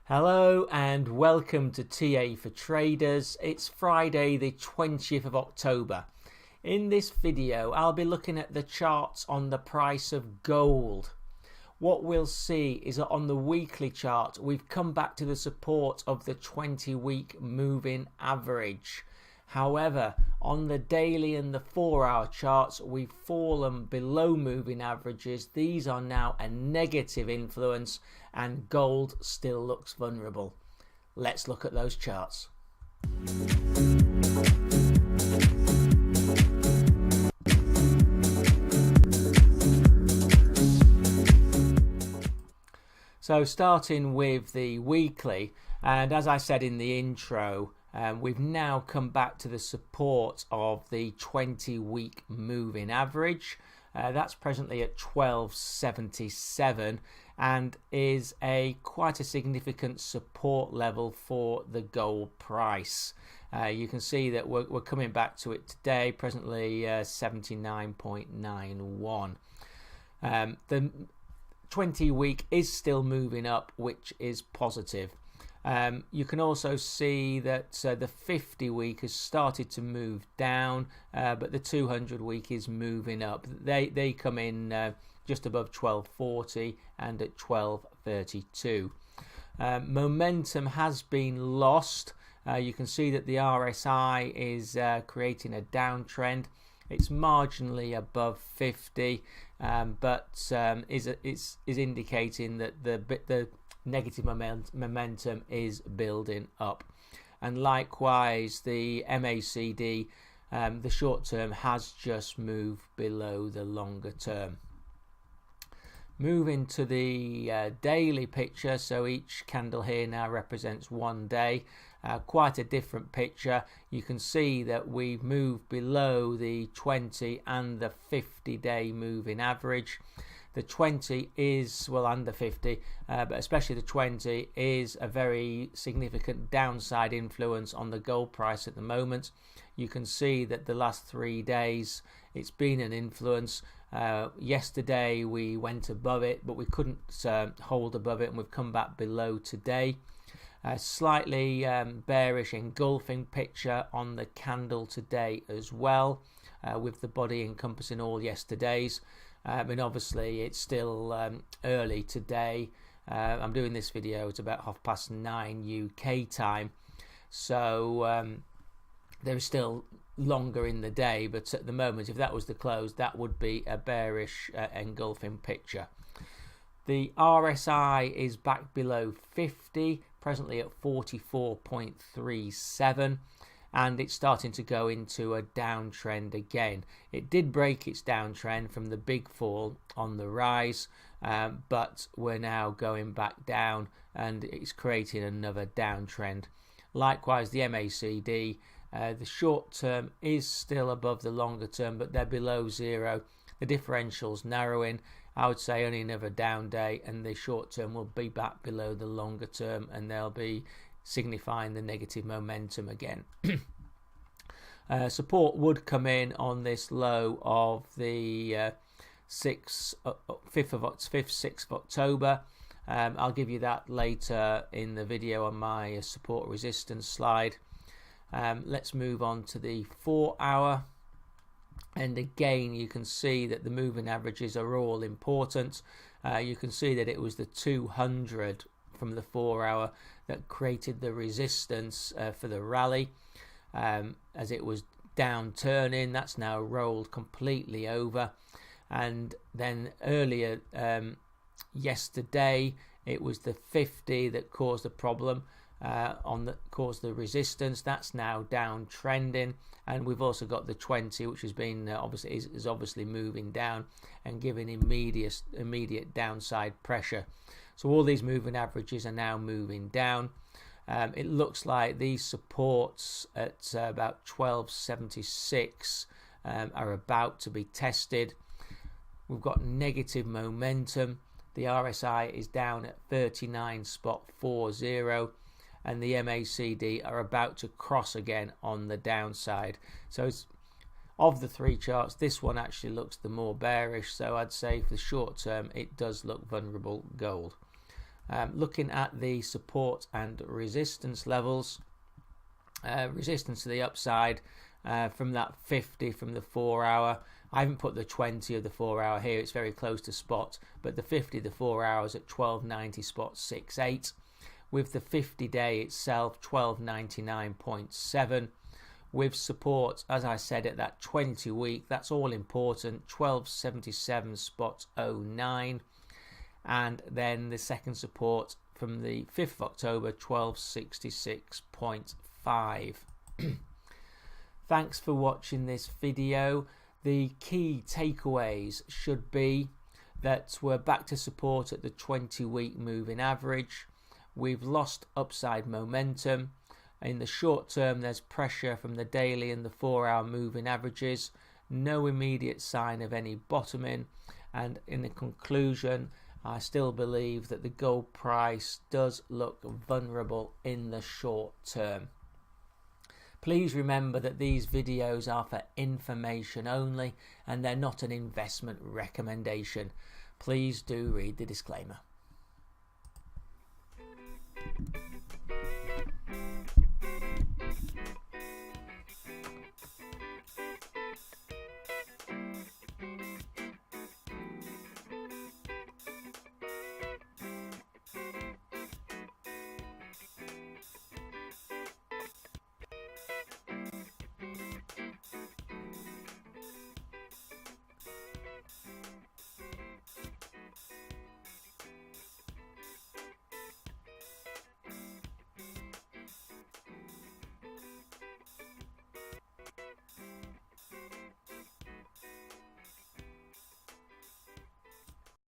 Hello and welcome to TA for Traders. It's Friday the 20th of October. In this video I'll be looking at the charts on the price of gold. What we'll see is that on the weekly chart we've come back to the support of the 20-week moving average. However, on the daily and the 4-hour charts we've fallen below moving averages. These are now a negative influence and gold still looks vulnerable. Let's look at those charts. So starting with the weekly, and as I said in the intro, we've now come back to the support of the 20-week moving average. That's presently at 1277 and is quite a significant support level for the gold price. You can see that we're coming back to it today, presently 79.91. The 20-week is still moving up, which is positive. You can also see that the 50-week has started to move down, but the 200-week is moving up. They come in just above 1240 and at 1232. Momentum has been lost. You can see that the RSI is creating a downtrend. It's marginally above 50, but is indicating that the negative momentum is building up. And likewise, the MACD, the short term has just moved below the longer term. Moving to the daily picture, so each candle here now represents one day. Quite a different picture. You can see that we've moved below the 20 and the 50-day moving average. The 20 is, well, under 50, but especially the 20 is a very significant downside influence on the gold price at the moment. You can see that the last 3 days it's been an influence. Yesterday we went above it, but we couldn't hold above it, and we've come back below today. Slightly bearish engulfing picture on the candle today as well, with the body encompassing all yesterday's. And obviously it's still early today. I'm doing this video at about 9:30 UK time, so there's still longer in the day, but at the moment, if that was the close, that would be a bearish engulfing picture. The RSI is back below 50, presently at 44.37, and it's starting to go into a downtrend again. It did break its downtrend from the big fall on the rise, but we're now going back down and it's creating another downtrend. Likewise, the MACD, the short term is still above the longer term, but they're below zero. The differential's narrowing. I would say only another down day and the short term will be back below the longer term, and they'll be signifying the negative momentum again. Support would come in on this low of the 6th, 6th of October. I'll give you that later in the video on my support resistance slide. Let's move on to the 4-hour. And again, you can see that the moving averages are all important. You can see that it was the 200 from the 4-hour that created the resistance for the rally. As it was downturning, that's now rolled completely over. And then earlier yesterday, it was the 50 that caused the problem. Caused the resistance. That's now downtrending, and we've also got the 20, which has been is obviously moving down and giving immediate downside pressure. So all these moving averages are now moving down. It looks like these supports at about 1276 are about to be tested. We've got negative momentum. The RSI is down at 39.40. And the MACD are about to cross again on the downside. So of the three charts, this one actually looks the more bearish. So I'd say for the short term, it does look vulnerable, gold. Looking at the support and resistance levels, resistance to the upside from that 50 from the 4 hour. I haven't put the 20 of the 4 hour here, it's very close to spot, but the 50 the 4 hours at 1290 spot 68. With the 50 day itself 1299.7. With support, as I said, at that 20 week, that's all important, 1277 spot 09. And then the second support from the 5th of October 1266.5. Thanks for watching this video. The key takeaways should be that we're back to support at the 20-week moving average. We've lost upside momentum. In the short term, there's pressure from the daily and the 4-hour moving averages. No immediate sign of any bottoming. And in the conclusion, I still believe that the gold price does look vulnerable in the short term. Please remember that these videos are for information only and they're not an investment recommendation. Please do read the disclaimer.